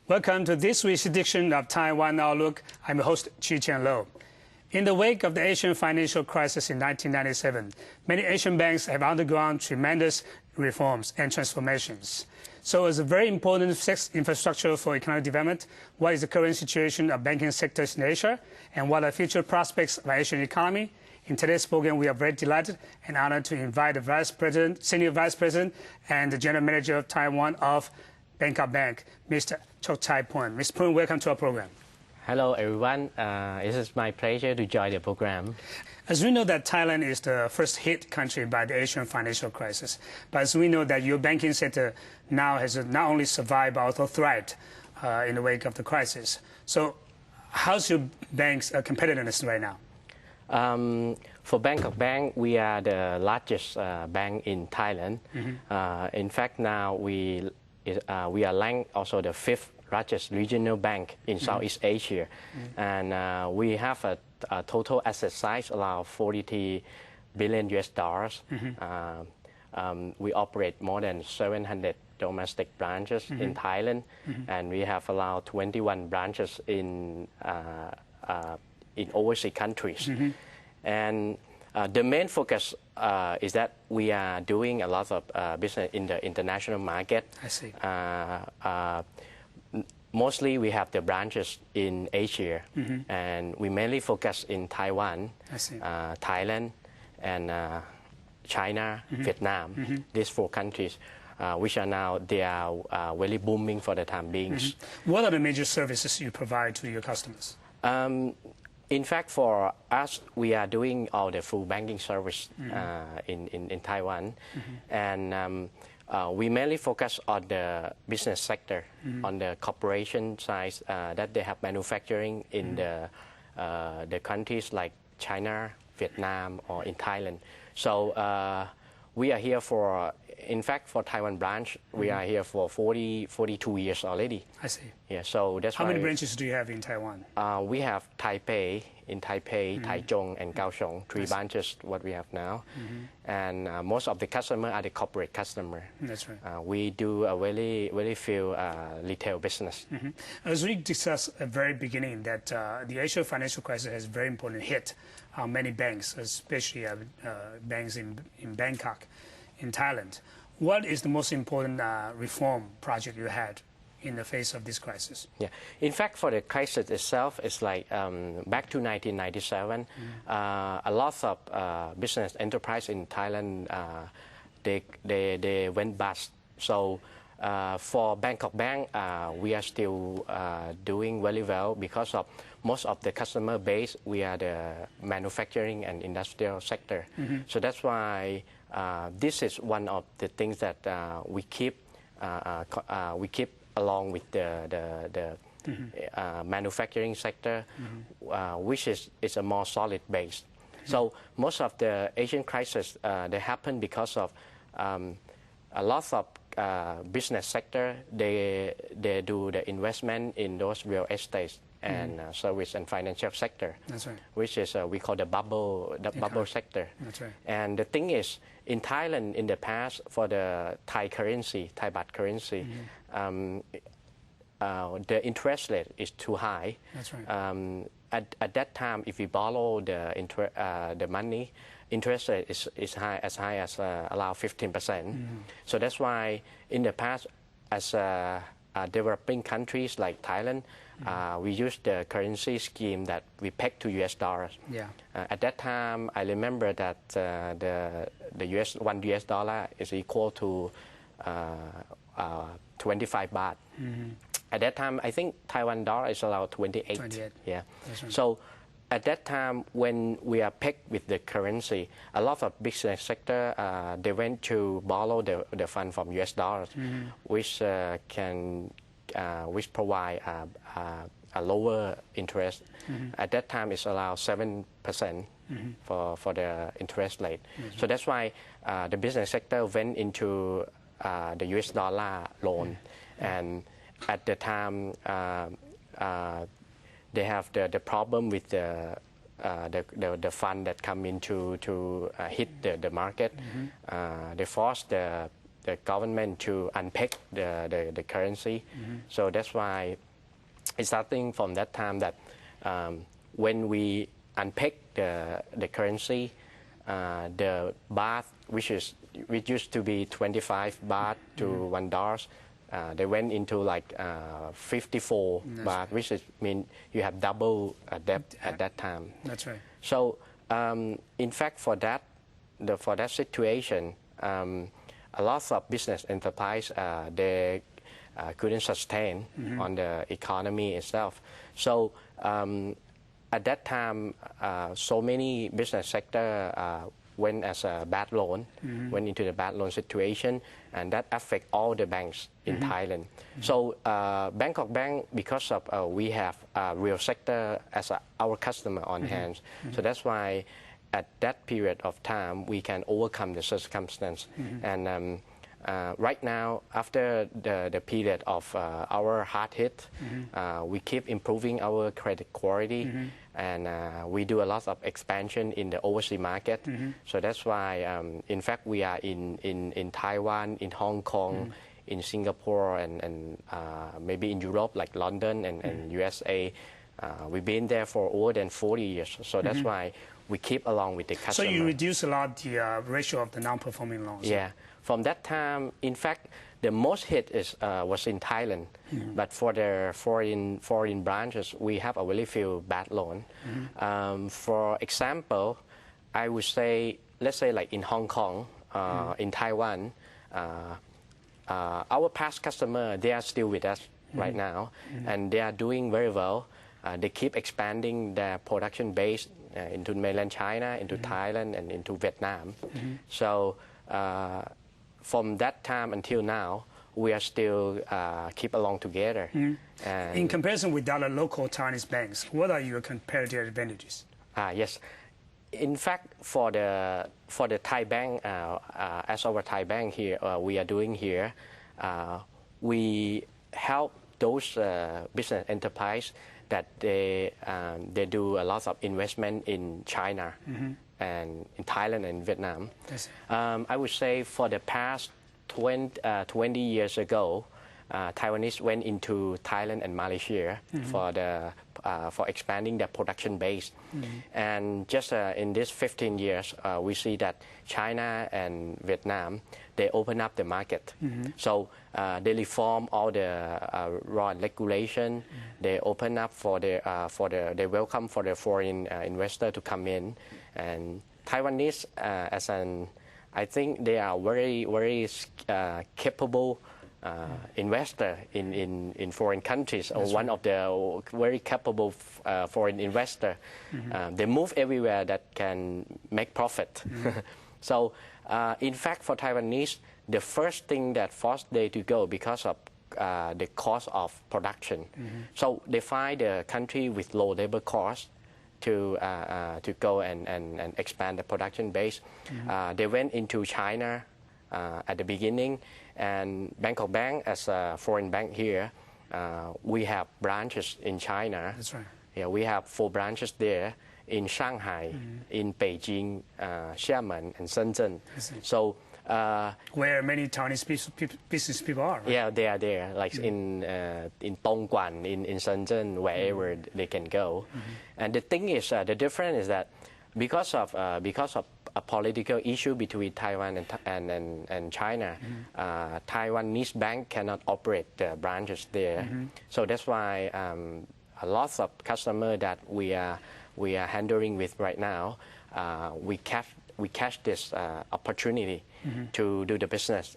Welcome to this week's edition of Taiwan Outlook. I'm your host, Chi-Chen Lo. In the wake of the Asian financial crisis in 1997, many Asian banks have undergone tremendous reforms and transformations. So as a very important infrastructure for economic development, what is the current situation of banking sectors in Asia, and what are future prospects of the Asian economy? In today's program, we are very delighted and honored to invite the Vice President, Senior Vice President, and the General Manager of Taiwan of Bangkok Bank, Mr. Chok Chai Poon. Mr. Poon, welcome to our program. Hello, everyone. It is my pleasure to join the program. As we know that Thailand is the first hit country by the Asian financial crisis, but as we know that your banking sector now has not only survived but also thrived in the wake of the crisis. So how's your bank's competitiveness right now? For Bangkok Bank, we are the largest bank in Thailand. In fact, now we are ranked also the 5th largest regional bank in Southeast Asia, and we have a total asset size around $43 billion US. We operate more than 700 domestic branches in Thailand, and we have around 21 branches in overseas countries. And the main focus is that we are doing a lot of business in the international market. I see. Mostly we have the branches in Asia, and we mainly focus in Taiwan, Thailand, and China, Vietnam, these 4 countries, which are now, they are really booming for the time being. What are the major services you provide to your customers? In fact, for us, we are doing all the full banking service in Taiwan, and we mainly focus on the business sector, on the corporation side, that they have manufacturing in the countries like China, Vietnam, or in Thailand. So we are here for, in fact, for Taiwan branch, we are here for 42 years already. I see. Yeah, so that's How many branches do you have in Taiwan? We have Taipei, Taichung, and Kaohsiung, 3 branches, what we have now. And most of the customers are the corporate customer. That's right. We do a very few retail business. As we discussed at the very beginning, that the Asian financial crisis has a very important hit on many banks, especially banks in Bangkok, in Thailand. What is the most important reform project you had in the face of this crisis? Yeah, in fact, for the crisis itself, it's like back to 1997, a lot of business enterprise in Thailand, they went bust. So for Bangkok Bank, we are still doing very well because of most of the customer base. We are the manufacturing and industrial sector. So that's why this is one of the things that we keep along with the manufacturing sector, which is a more solid base. So most of the Asian crisis, they happen because of a lot of business sector, they do the investment in those real estate and service and financial sector. That's right. Which is we call the bubble sector. That's right. And the thing is, in Thailand in the past, for the Thai currency, Thai baht currency, the interest rate is too high. That's right. At that time, if we borrow the money, interest rate is as high as around 15%. So that's why in the past, as developing countries like Thailand, we use the currency scheme that we peg to US dollars. Yeah. At that time, I remember that the $1 US is equal to 25 baht. At that time, I think Taiwan dollar is around 28. Yeah. Right. So at that time, when we are pegged with the currency, a lot of business sector, they went to borrow the fund from US dollars, which provide a lower interest. At that time, it's around 7% for the interest rate. So that's why the business sector went into the US dollar loan, and at the time they have the problem with the fund that come into to hit the market. They forced the the government to unpeg the currency. So that's why it's starting from that time that when we unpeg the currency, the baht, which used to be 25 baht to $1, they went into like 54 baht, which means you have double debt at that time. That's right. So in fact, for that situation, a lot of business enterprise they couldn't sustain on the economy itself. So at that time, so many business sector went as a bad loan, went into the bad loan situation, and that affect all the banks in Thailand. So Bangkok Bank, because of we have real sector as our customer on hands, so that's why at that period of time we can overcome the circumstance. And right now, after the period of our hard hit, we keep improving our credit quality, and we do a lot of expansion in the overseas market. So that's why, in fact, we are in Taiwan, in Hong Kong, in Singapore, and maybe in Europe, like London and USA. We've been there for more than 40 years. So that's why we keep along with the customer. So you reduce a lot the ratio of the non-performing loans. Yeah. From that time, in fact, the most hit was in Thailand. But for the foreign branches, we have a very few bad loan. For example, I would say, let's say like in Hong Kong, in Taiwan, our past customer, they are still with us right now, and they are doing very well. They keep expanding their production base into mainland China, into Thailand, and into Vietnam. So from that time until now, we are still keep along together. In comparison with other local Chinese banks, what are your comparative advantages? Yes. In fact, for the Thai bank, as our Thai bank here, we are doing here, we help those business enterprise that they do a lot of investment in China and in Thailand and Vietnam. Yes. I would say for the past 20 years ago, Taiwanese went into Thailand and Malaysia for expanding their production base. And just in this 15 years, we see that China and Vietnam, they open up the market. So they reform all the law and regulation. They open up they welcome for the foreign investor to come in. And Taiwanese, I think they are very, very capable investor in foreign countries, or one of the very capable foreign investor. They move everywhere that can make profit. So in fact, for Taiwanese, the first thing that forced them to go because of the cost of production. So they find a country with low labor cost to go and expand the production base. They went into China at the beginning, and Bangkok Bank, as a foreign bank here, we have branches in China. That's right. Yeah, we have 4 branches there in Shanghai, in Beijing, Xiamen, and Shenzhen. So where many Chinese business people are. Right? Yeah, they are there, like in Dongguan, in Shenzhen, wherever they can go. And the thing is, the difference is that because of a political issue between Taiwan and China, Taiwanese bank cannot operate the branches there. So that's why a lot of customers that we are handling with right now, we catch this opportunity to do the business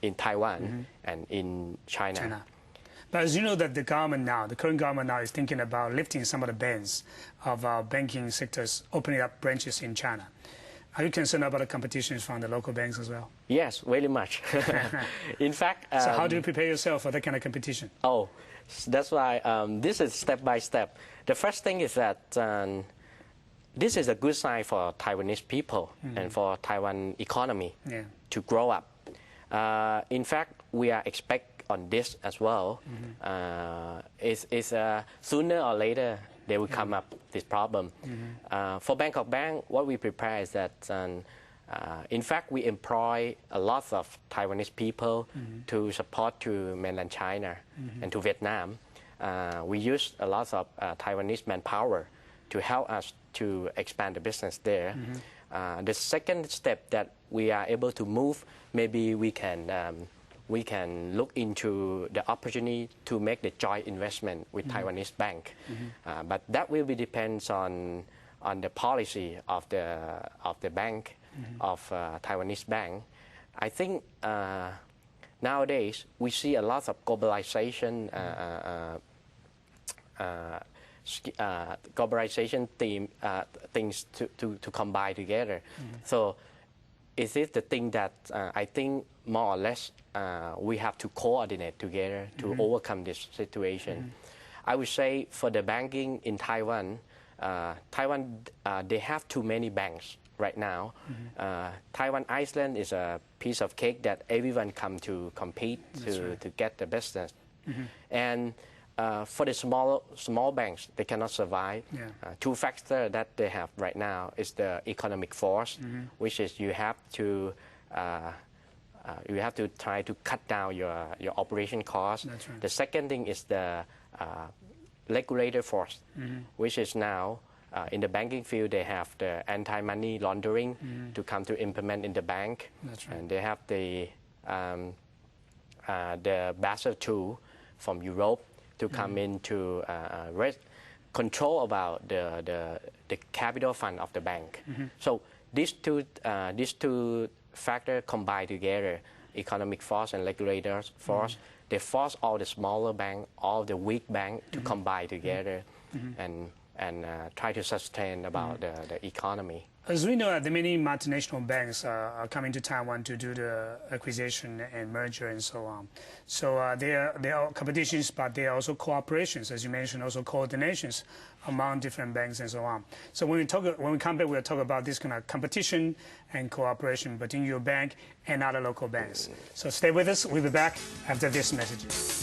in Taiwan and in China. But as you know that the current government now is thinking about lifting some of the bans of banking sectors, opening up branches in China. Are you concerned about the competition from the local banks as well? Yes, very much. In fact... so how do you prepare yourself for that kind of competition? Oh, that's why this is step by step. The first thing is that this is a good sign for Taiwanese people and for Taiwan economy to grow up. In fact, we are expect on this as well. Sooner or later, they will come up this problem. For Bangkok Bank, what we prepare is that In fact, we employ a lot of Taiwanese people to support to mainland China and to Vietnam. We use a lot of Taiwanese manpower to help us to expand the business there. The second step that we are able to move, maybe we can look into the opportunity to make the joint investment with Taiwanese bank. But that will be depends on the policy of the bank, of Taiwanese bank. I think nowadays we see a lot of globalization things to combine together. So is it the thing that I think more or less we have to coordinate together to overcome this situation? I would say for the banking in Taiwan, they have too many banks right now. Taiwan Iceland is a piece of cake that everyone come to compete to get the business. And for the small banks, they cannot survive. Two factors that they have right now is the economic force, which is you have to try to cut down your operation costs. The second thing is the regulator force, which is now in the banking field they have the anti-money laundering to come to implement in the bank, and they have the Basel II from Europe to come in to control about the capital fund of the bank. So these two factors combined together, economic force and regulators force, they force all the smaller bank, all the weak bank to combine together and try to sustain about the economy. As we know, the many multinational banks are coming to Taiwan to do the acquisition and merger and so on. So there are competitions, but there are also cooperations, as you mentioned, also coordinations among different banks and so on. So when we come back, we'll talk about this kind of competition and cooperation between your bank and other local banks. So stay with us. We'll be back after this message.